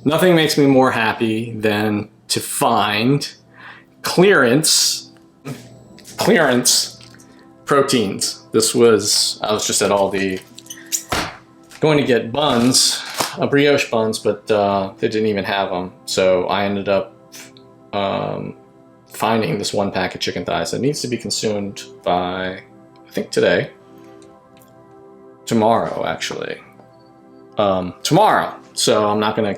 Nothing makes me more happy than to find clearance proteins. I was just at Aldi going to get buns, brioche buns, but they didn't even have them. So I ended up finding this one pack of chicken thighs that needs to be consumed by, I think tomorrow actually. Tomorrow. So I'm not gonna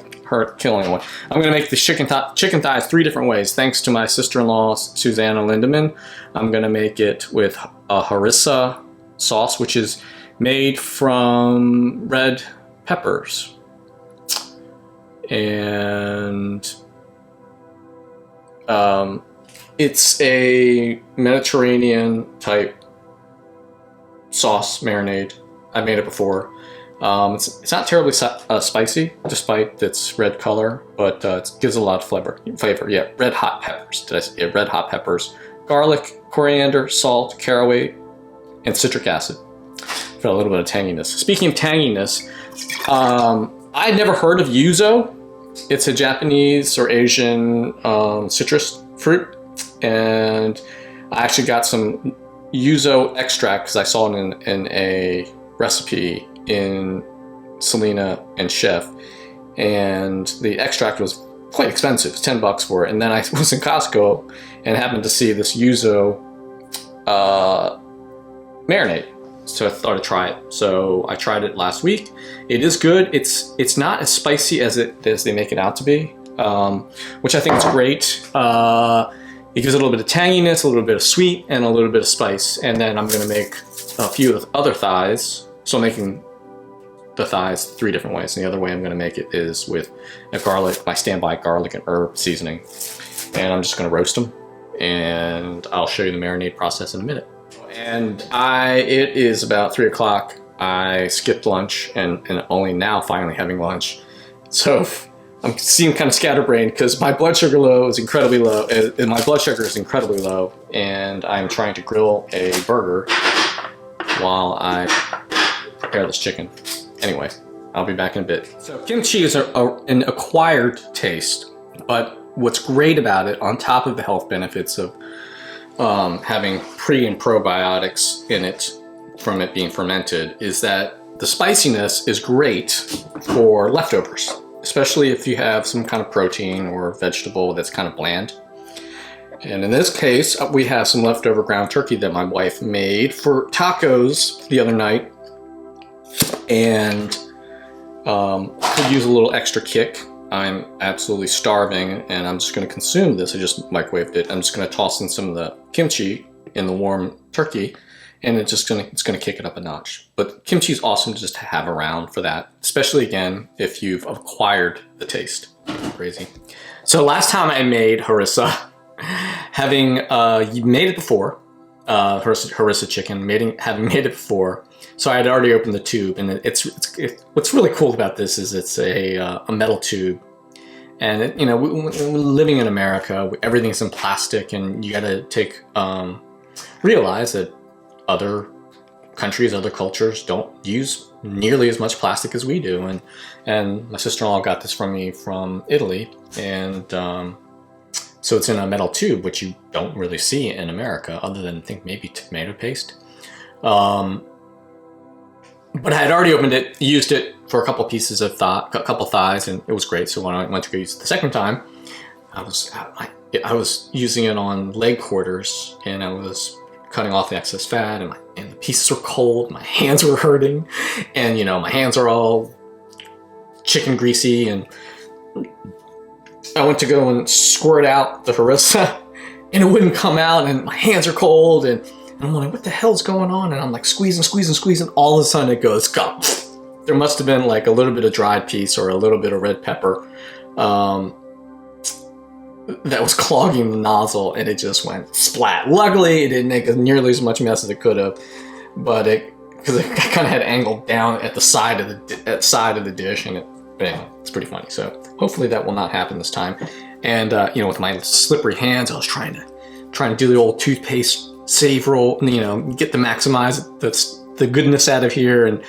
kill anyone. I'm gonna make the chicken thighs 3 different ways. Thanks to my sister-in-law, Susanna Lindemann. I'm gonna make it with a harissa sauce, which is made from red peppers. And it's a Mediterranean type sauce marinade. I've made it before. It's not terribly spicy, despite its red color, but it gives a lot of flavor. Yeah, red hot peppers. Did I say? Yeah, red hot peppers, garlic, coriander, salt, caraway, and citric acid for a little bit of tanginess. Speaking of tanginess, I'd never heard of Yuzu. It's a Japanese or Asian citrus fruit, and I actually got some Yuzu extract because I saw it in a recipe in Selena and Chef, and the extract was quite expensive, $10 for it. And then I was in Costco and happened to see this Yuzu marinade, so I thought I'd try it. So I tried it last week. It is good. It's not as spicy as they make it out to be, which I think is great. It gives a little bit of tanginess, a little bit of sweet, and a little bit of spice. And then I'm gonna make a few other thighs. So I'm making the thighs 3 different ways. And the other way I'm going to make it is with my standby garlic and herb seasoning. And I'm just going to roast them. And I'll show you the marinade process in a minute. And it is about 3 o'clock. I skipped lunch and only now finally having lunch. So I'm seeming kind of scatterbrained because my blood sugar is incredibly low. And my blood sugar is incredibly low. And I'm trying to grill a burger while I prepare this chicken. Anyway, I'll be back in a bit. So kimchi is an acquired taste, but what's great about it, on top of the health benefits of having pre and probiotics in it from it being fermented, is that the spiciness is great for leftovers, especially if you have some kind of protein or vegetable that's kind of bland. And in this case, we have some leftover ground turkey that my wife made for tacos the other night. And could use a little extra kick. I'm absolutely starving and I'm just going to consume this. I just microwaved it. I'm just going to toss in some of the kimchi in the warm turkey, and it's going to kick it up a notch. But kimchi is awesome to just have around for that, especially again if you've acquired the taste. Crazy. So last time I made harissa, having made it before, harissa chicken, having made it before. So I had already opened the tube, and what's really cool about this is it's a metal tube, and we're living in America, everything's in plastic, and you got to realize that other countries, other cultures don't use nearly as much plastic as we do, and my sister-in-law got this from me from Italy, and so it's in a metal tube, which you don't really see in America, other than I think maybe tomato paste. But I had already opened it, used it for a couple pieces of couple thighs, and it was great. So when I went to go use it the second time, I was using it on leg quarters, and I was cutting off the excess fat, and the pieces were cold. My hands were hurting, and my hands are all chicken greasy, and I went to go and squirt out the harissa, and it wouldn't come out, and my hands are cold, and I'm like, what the hell's going on? And I'm like squeezing. All of a sudden it goes, gone. There must have been like a little bit of dried piece or a little bit of red pepper that was clogging the nozzle, and it just went splat. Luckily, it didn't make nearly as much mess as it could have, but because it kind of had angled down at the side of the dish, and but anyway, it's pretty funny. So hopefully that will not happen this time. And with my slippery hands, I was trying to do the old toothpaste save roll, get to maximize the goodness out of here. And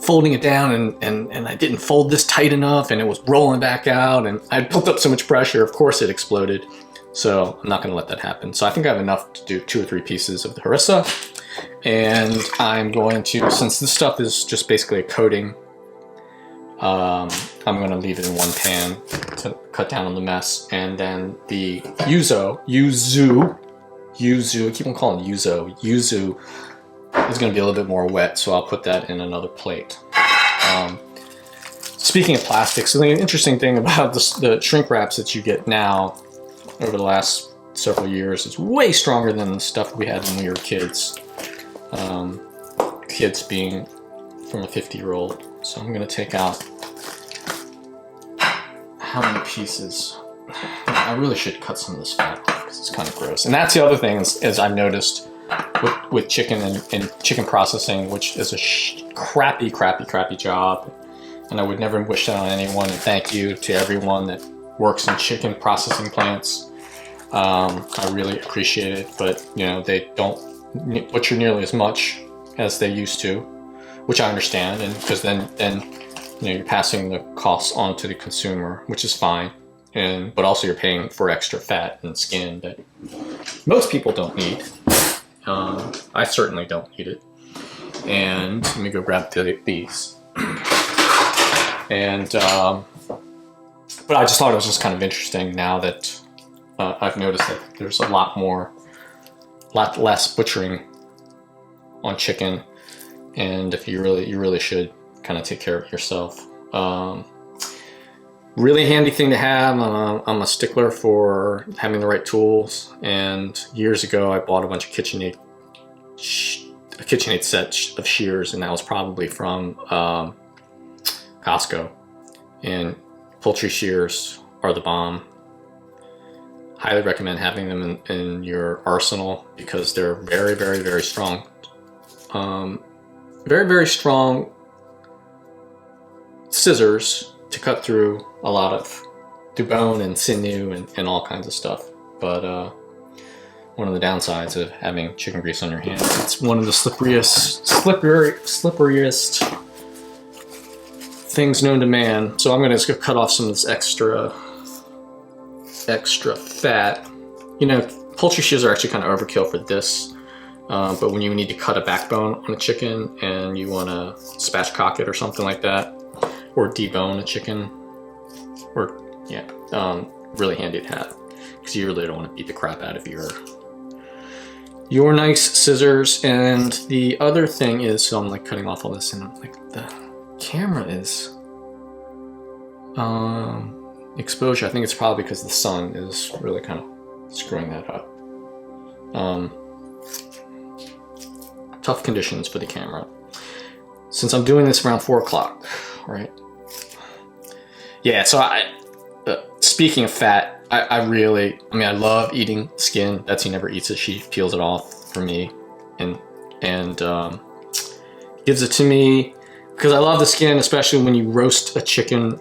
folding it down and I didn't fold this tight enough and it was rolling back out and I built up so much pressure, of course it exploded. So I'm not gonna let that happen. So I think I have enough to do 2 or 3 pieces of the harissa. And I'm going to, since this stuff is just basically a coating, I'm gonna leave it in one pan to cut down on the mess. And then the yuzu, I keep on calling it yuzu is gonna be a little bit more wet, so I'll put that in another plate. Speaking of plastics, the interesting thing about the shrink wraps that you get now over the last several years is way stronger than the stuff we had when we were kids. Kids being from a 50-year-old. So I'm gonna take out how many pieces? I really should cut some of this fat off because it's kind of gross. And that's the other thing is I've noticed with chicken and chicken processing, which is a crappy job. And I would never wish that on anyone. And thank you to everyone that works in chicken processing plants. I really appreciate it, but you know, they don't butcher nearly as much as they used to, which I understand, and because then you know, you're passing the costs on to the consumer, which is fine, but also you're paying for extra fat and skin that most people don't need. I certainly don't need it. And let me go grab these. And but I just thought it was just kind of interesting now that I've noticed that there's a lot less butchering on chicken, and if you really should kind of take care of it yourself. Really handy thing to have. I'm a stickler for having the right tools, and years ago I bought a bunch of KitchenAid set of shears, and that was probably from Costco. And poultry shears are the bomb. Highly recommend having them in your arsenal because they're very strong. Very strong scissors to cut through through bone and sinew and all kinds of stuff. But one of the downsides of having chicken grease on your hands, it's one of the slipperiest things known to man. So I'm gonna just go cut off some of this extra fat. You know, poultry shears are actually kind of overkill for this, but when you need to cut a backbone on a chicken and you want to spatchcock it or something like that, or debone a chicken, or yeah, really handy to have because you really don't want to beat the crap out of your nice scissors. And the other thing is, so I'm like cutting off all this, and like the camera is exposure. I think it's probably because the sun is really kind of screwing that up. Tough conditions for the camera. Since I'm doing this around 4 o'clock, right? Yeah, so speaking of fat, I love eating skin. Betsy never eats it. She peels it off for me and gives it to me because I love the skin, especially when you roast a chicken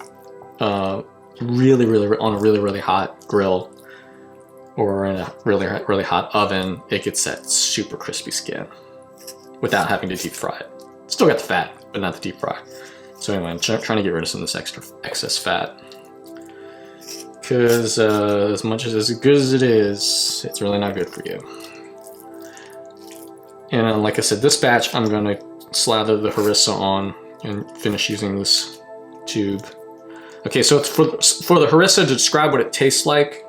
really on a really hot grill or in a really hot oven. It gets that super crispy skin without having to deep fry it. Still got the fat, but not the deep fry. So anyway, I'm trying to get rid of some of this excess fat because as good as it is, it's really not good for you. And like I said, this batch I'm going to slather the harissa on and finish using this tube. Okay, so it's for the harissa, to describe what it tastes like.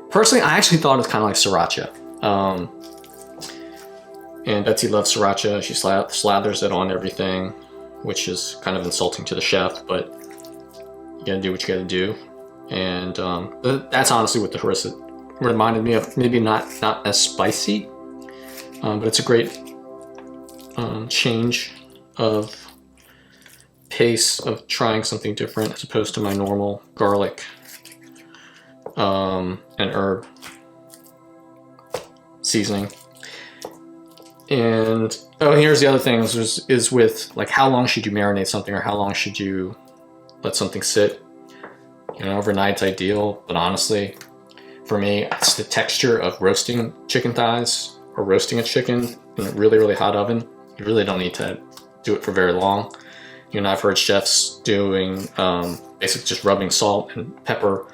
Personally, I actually thought it was kind of like sriracha. And Betsy loves sriracha. She slathers it on everything, which is kind of insulting to the chef, but you gotta do what you gotta do. And that's honestly what the harissa reminded me of. Maybe not as spicy, but it's a great change of pace of trying something different as opposed to my normal garlic and herb seasoning. And here's the other thing is with like how long should you marinate something, or how long should you let something sit? You know, overnight's ideal, but honestly, for me, it's the texture of roasting chicken thighs or roasting a chicken in a really hot oven. You really don't need to do it for very long. You know, I've heard chefs doing basically just rubbing salt and pepper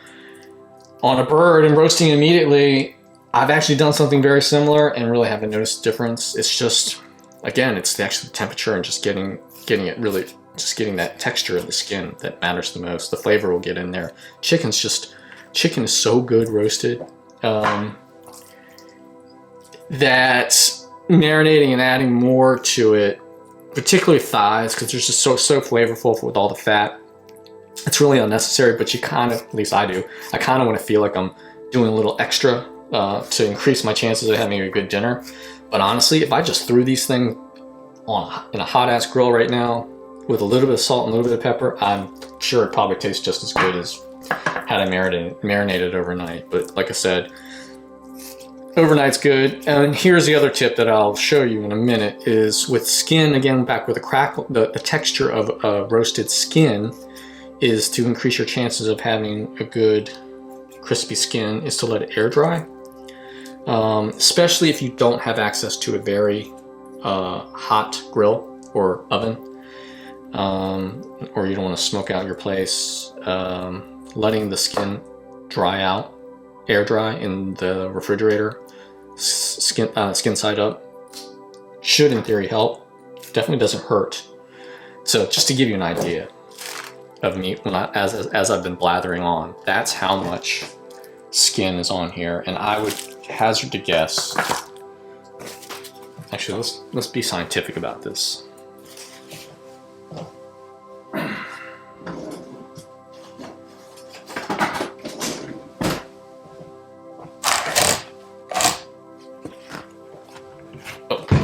on a bird and roasting it immediately. I've actually done something very similar and really haven't noticed a difference. It's just, again, it's the actual temperature and just getting it really, just getting that texture of the skin that matters the most. The flavor will get in there. Chicken is so good roasted that marinating and adding more to it, particularly thighs, because they're just so flavorful with all the fat. It's really unnecessary, but you kind of, at least I do, I kind of want to feel like I'm doing a little extra to increase my chances of having a good dinner. But honestly, if I just threw these things in a hot ass grill right now with a little bit of salt and a little bit of pepper, I'm sure it probably tastes just as good as had I marinated overnight. But like I said, overnight's good. And here's the other tip that I'll show you in a minute is with skin, again, back with the crackle, the texture of roasted skin is to increase your chances of having a good crispy skin is to let it air dry. Especially if you don't have access to a very hot grill or oven, or you don't want to smoke out your place. Letting the skin dry out, air dry in the refrigerator, skin side up, should in theory help. Definitely doesn't hurt. So just to give you an idea of me, as I've been blathering on, that's how much skin is on here, and I would hazard to guess. Actually, let's be scientific about this.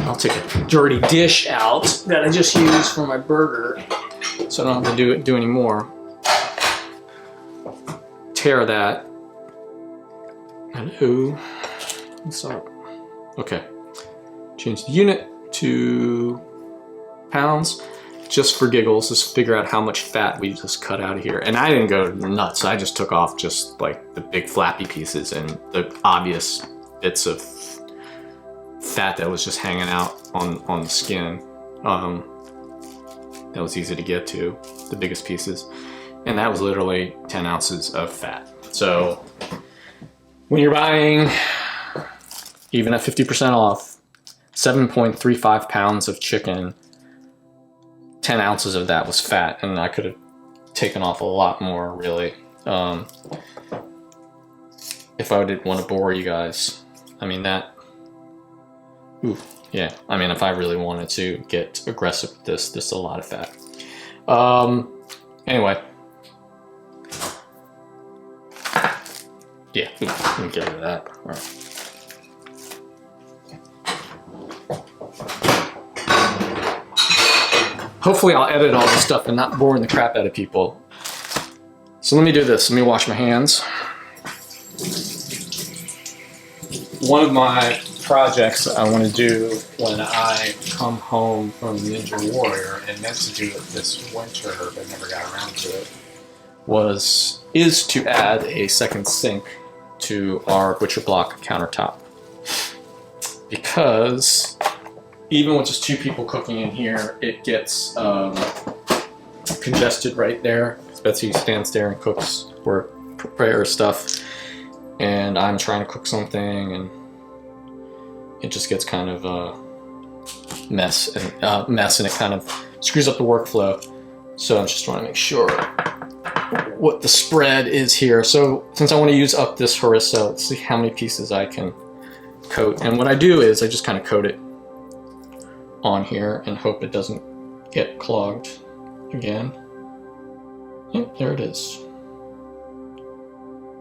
I'll take a dirty dish out that I just used for my burger, so I don't have to do any more. Tear that. Hello. What's up? Okay. Change the unit to pounds, just for giggles. Just figure out how much fat we just cut out of here. And I didn't go nuts. I just took off just like the big flappy pieces and the obvious bits of fat that was just hanging out on the skin. That was easy to get to, the biggest pieces. And that was literally 10 ounces of fat. So when you're buying, even at 50% off, 7.35 pounds of chicken, 10 ounces of that was fat, and I could have taken off a lot more, really. If I didn't want to bore you guys. I mean, that... Ooh, yeah. I mean, if I really wanted to get aggressive with this is a lot of fat. Anyway. Yeah, let me get rid of that. All right. Hopefully I'll edit all this stuff and not boring the crap out of people. So let me do this. Let me wash my hands. One of my projects that I want to do when I come home from Ninja Warrior, and meant to do it this winter but never got around to it, is to add a second sink to our butcher block countertop. Because even with just 2 people cooking in here, it gets congested right there. Betsy stands there and cooks or prepares stuff, and I'm trying to cook something, and it just gets kind of a mess, and it kind of screws up the workflow. So I'm just trying to make sure what the spread is here. So since I want to use up this harissa, let's see how many pieces I can coat. And what I do is I just kind of coat it on here and hope it doesn't get clogged again. Yep, there it is.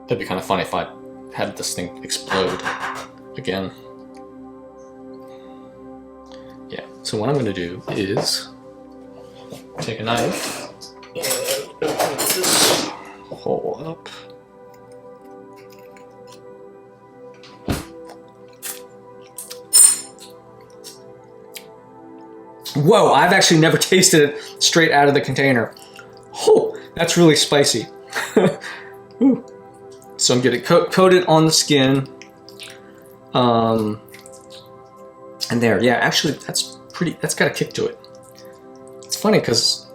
That'd be kind of funny if I had this thing explode again. Yeah, so what I'm going to do is take a knife and open this hole up. Whoa, I've actually never tasted it straight out of the container. Oh, that's really spicy. Ooh. So I'm getting coated on the skin. And there, yeah, actually that's got a kick to it. It's funny because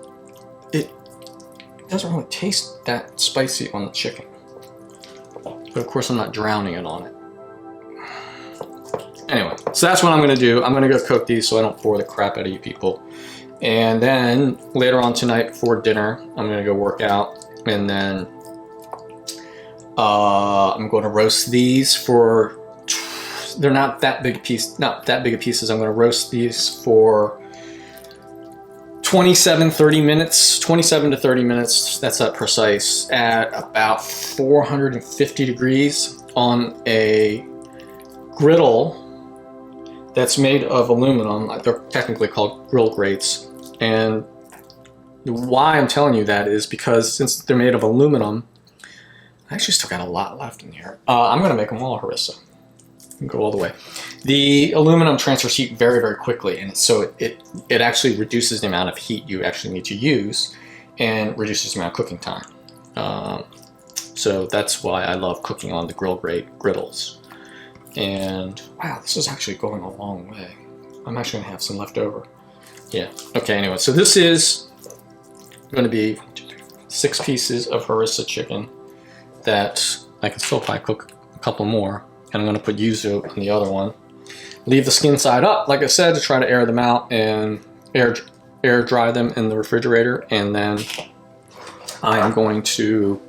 doesn't really taste that spicy on the chicken. But of course I'm not drowning it on it. Anyway, so that's what I'm gonna do. I'm gonna go cook these so I don't bore the crap out of you people. And then later on tonight before dinner, I'm gonna go work out, and then I'm going to roast these for, they're not that big a piece, not that big of pieces. I'm going to roast these for 27 to 30 minutes. That's not precise, at about 450 degrees on a griddle that's made of aluminum. They're technically called grill grates. And why I'm telling you that is because since they're made of aluminum, I actually still got a lot left in here. I'm going to make them all harissa. Go all the way. The aluminum transfers heat very, very quickly, and so it actually reduces the amount of heat you actually need to use and reduces the amount of cooking time. So that's why I love cooking on the grill grate griddles. And wow, this is actually going a long way. I'm actually going to have some left over. Yeah. Okay, anyway, so this is going to be 6 pieces of harissa chicken that I can still probably cook a couple more. And I'm going to put yuzu on the other one. Leave the skin side up, like I said, to try to air them out and air dry them in the refrigerator. And then I am going to,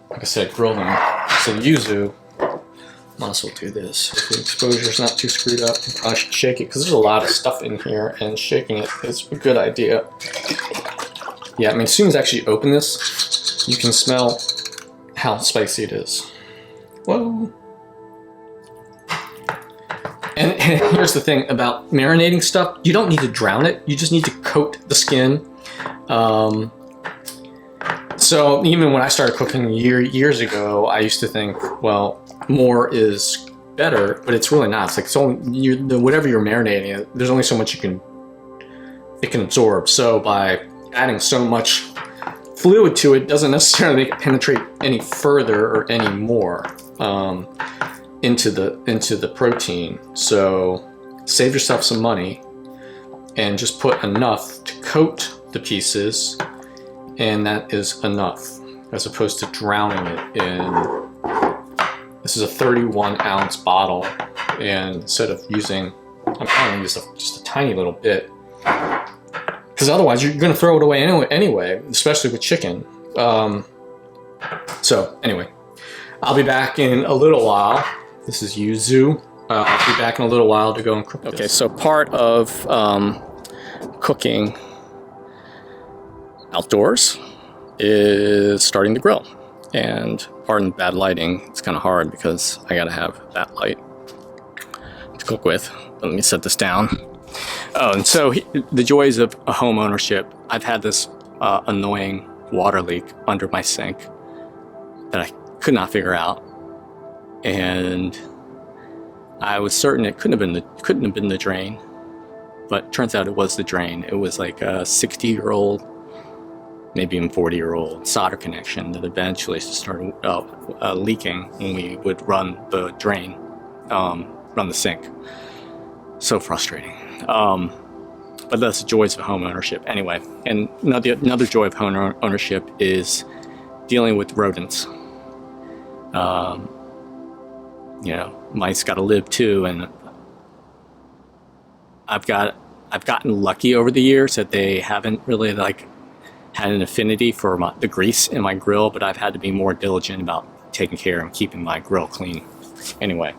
like I said, grill them. So the yuzu, might as well do this. If the exposure's not too screwed up, I should shake it because there's a lot of stuff in here, and shaking it is a good idea. Yeah, I mean, as soon as I actually open this, you can smell how spicy it is. Whoa. And here's the thing about marinating stuff. You don't need to drown it. You just need to coat the skin. So even when I started cooking years ago, I used to think, well, more is better, but it's really not. It's like, it's only, whatever you're marinating, there's only so much it can absorb. So by adding so much fluid to it, doesn't necessarily make it penetrate any further or any more into the protein. So save yourself some money and just put enough to coat the pieces, and that is enough, as opposed to drowning it in. This is a 31-ounce bottle, and instead of using, I'm going to use just a tiny little bit, because otherwise you're going to throw it away anyway, especially with chicken. So anyway, I'll be back in a little while. This is yuzu. I'll be back in a little while to go and cook this. Okay, so part of cooking outdoors is starting the grill. And pardon bad lighting, it's kind of hard because I gotta have that light to cook with. Let me set this down. Oh, and so the joys of a home ownership. I've had this annoying water leak under my sink that I could not figure out, and I was certain it couldn't have been the drain, but turns out it was the drain. It was like a 60-year-old, maybe even 40-year-old solder connection that eventually started leaking when we would run the drain, run the sink. So frustrating. But that's the joys of home ownership anyway. And another joy of home ownership is dealing with rodents. You know, mice got to live too, and I've gotten lucky over the years that they haven't really had an affinity for the grease in my grill, but I've had to be more diligent about taking care and keeping my grill clean anyway.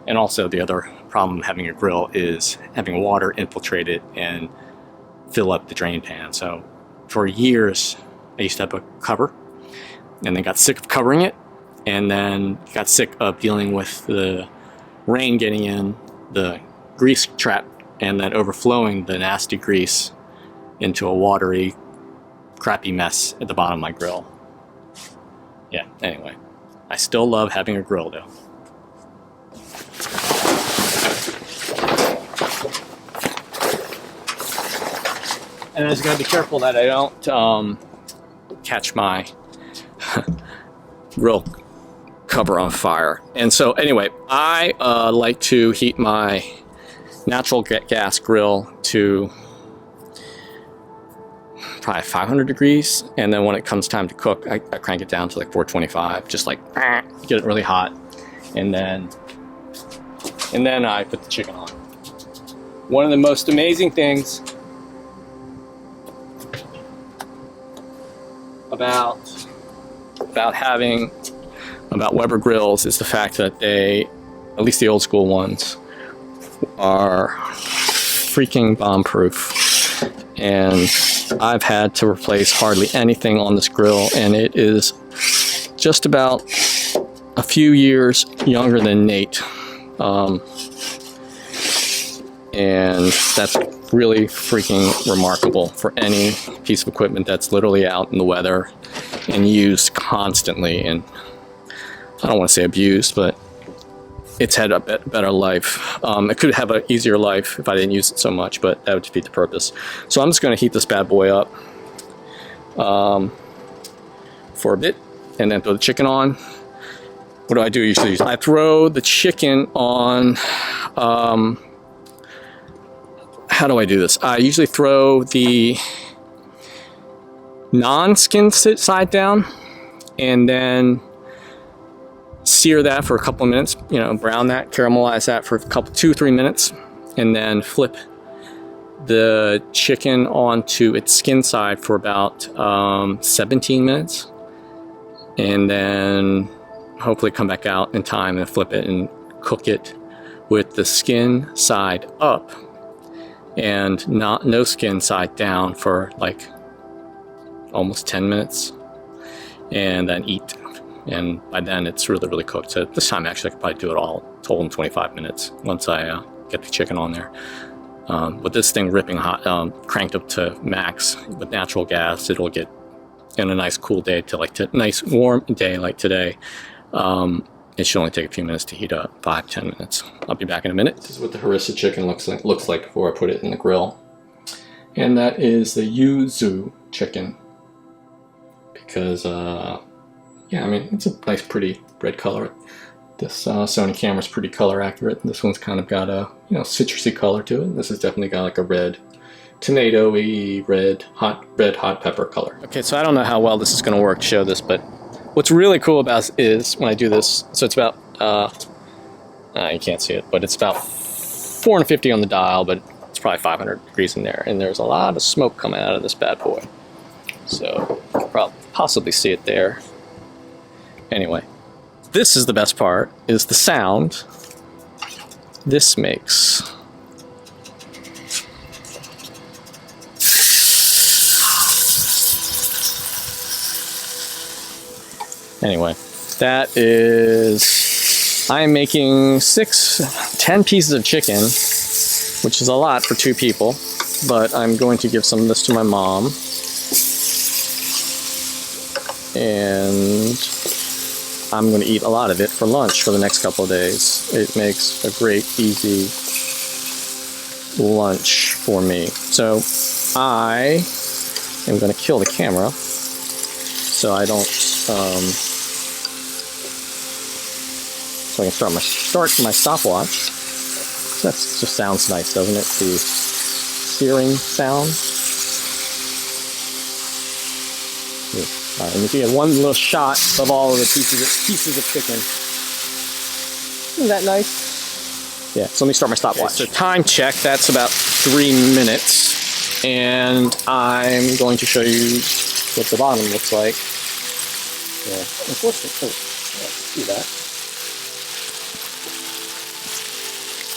And also the other problem having a grill is having water infiltrate it and fill up the drain pan. So for years, I used to have a cover, and then got sick of covering it, and then got sick of dealing with the rain getting in, the grease trap, and then overflowing the nasty grease into a watery, crappy mess at the bottom of my grill. Yeah, anyway, I still love having a grill though. And I just gotta be careful that I don't catch my grill cover on fire. And so anyway, I like to heat my natural gas grill to probably 500 degrees. And then when it comes time to cook, I crank it down to like 425, just like get it really hot. And then I put the chicken on. One of the most amazing things about Weber grills is the fact that they, at least the old school ones, are freaking bomb proof. And I've had to replace hardly anything on this grill, and it is just about a few years younger than Nate. And that's really freaking remarkable for any piece of equipment that's literally out in the weather and used constantly. And I don't want to say abused, but it's had a better life. It could have an easier life if I didn't use it so much, but that would defeat the purpose. So I'm just going to heat this bad boy up for a bit and then throw the chicken on. What do I do usually? I throw the chicken on, how do I do this? I usually throw the non-skin side down and then sear that for a couple of minutes, you know, brown that, caramelize that for a couple, 2-3 minutes, and then flip the chicken onto its skin side for about 17 minutes, and then hopefully come back out in time and flip it and cook it with the skin side up and no skin side down for like almost 10 minutes, and then eat. And by then it's really, really cooked. So this time actually I could probably do it all total in 25 minutes once I get the chicken on there. With this thing ripping hot, cranked up to max with natural gas, it'll get, in a nice cool day to like nice warm day like today, it should only take a few minutes to heat up, 5-10 minutes. I'll be back in a minute. This is what the Harissa chicken looks like before I put it in the grill. And that is the Yuzu chicken. Because, yeah, I mean, it's a nice, pretty red color. This Sony camera's pretty color accurate. This one's kind of got a, you know, citrusy color to it. This has definitely got like a red, tomato-y, red hot pepper color. Okay, so I don't know how well this is going to work to show this, but what's really cool about it is when I do this, so it's about, you can't see it, but it's about 450 on the dial, but it's probably 500 degrees in there, and there's a lot of smoke coming out of this bad boy. So you can probably possibly see it there. Anyway, this is the best part, is the sound this makes. Anyway, that is, I'm making 10 pieces of chicken, which is a lot for 2 people, but I'm going to give some of this to my mom. And I'm going to eat a lot of it for lunch for the next couple of days. It makes a great, easy lunch for me. So I am going to kill the camera so I don't, so I can start my stopwatch. That just sounds nice, doesn't it? The searing sound. And you can get one little shot of all of the pieces of chicken. Isn't that nice? Yeah, so let me start my stopwatch. Okay, so time check, that's about 3 minutes. And I'm going to show you what the bottom looks like. Yeah, unfortunately, see that.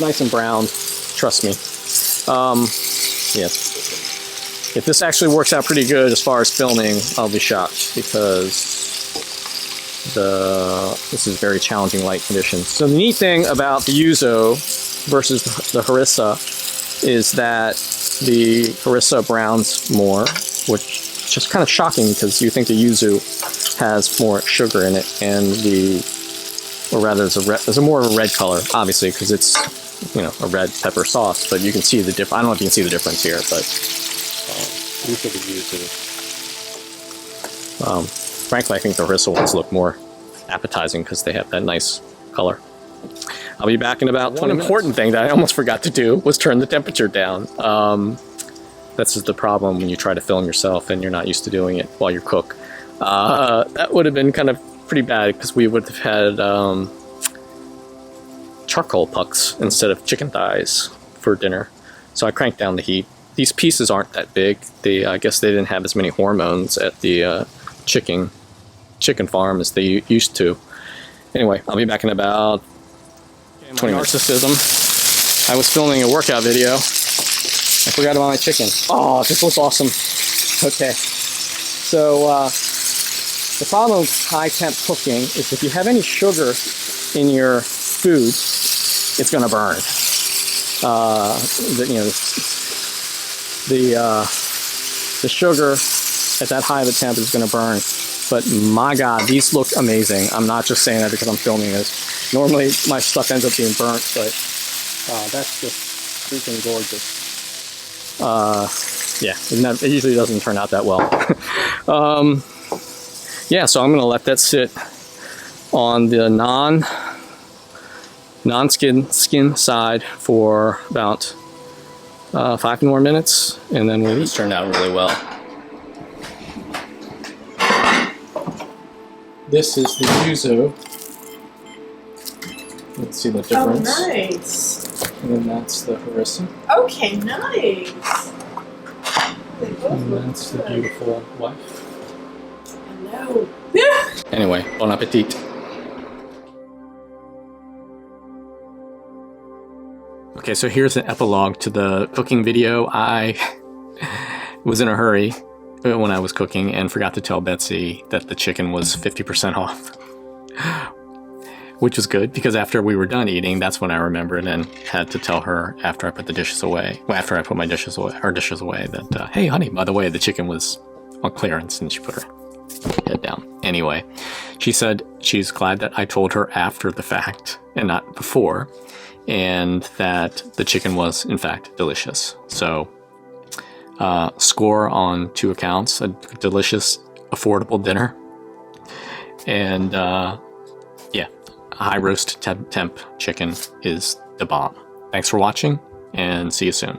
Nice and brown, trust me. Yes. If this actually works out pretty good as far as filming, I'll be shocked because this is very challenging light conditions. So the neat thing about the Yuzu versus the Harissa is that the Harissa browns more, which is just kind of shocking because you think the Yuzu has more sugar in it, and or rather there's a more of a red color, obviously, because it's, you know, a red pepper sauce, but you can see the difference. I don't know if you can see the difference here, but frankly, I think the Harissa ones look more appetizing because they have that nice color. I'll be back in about 20 minutes. One important thing that I almost forgot to do was turn the temperature down. That's just the problem when you try to film yourself and you're not used to doing it while you cook. That would have been kind of pretty bad because we would have had charcoal pucks instead of chicken thighs for dinner. So I cranked down the heat. These pieces aren't that big. I guess they didn't have as many hormones at the chicken farm as they used to. Anyway, I'll be back in about 20 minutes. Narcissism. I was filming a workout video. I forgot about my chicken. Oh, this looks awesome. Okay. So the problem with high temp cooking is if you have any sugar in your food, it's going to burn. The sugar at that high of a temp is going to burn. But my God, these look amazing. I'm not just saying that because I'm filming this. Normally my stuff ends up being burnt, but that's just freaking gorgeous. Yeah, it usually doesn't turn out that well. Yeah, so I'm gonna let that sit on the non-skin side for about 5 more minutes, and then we'll eat. It's turned out really well. This is the Yuzu. Let's see the difference. Oh, nice. And then that's the Harissa. Okay, nice. And that's the beautiful wife. Hello. Anyway, bon appetit. Okay, so here's an epilogue to the cooking video. I was in a hurry when I was cooking and forgot to tell Betsy that the chicken was 50% off. Which was good because after we were done eating, that's when I remembered and had to tell her after I put the dishes away. Well, after I put my dishes away, that, hey, honey, by the way, the chicken was on clearance, and she put her head down. Anyway, she said she's glad that I told her after the fact and not before, and that the chicken was, in fact, delicious. So, score on 2 accounts, a delicious, affordable dinner, and, yeah. High roast temp chicken is the bomb. Thanks for watching, and see you soon.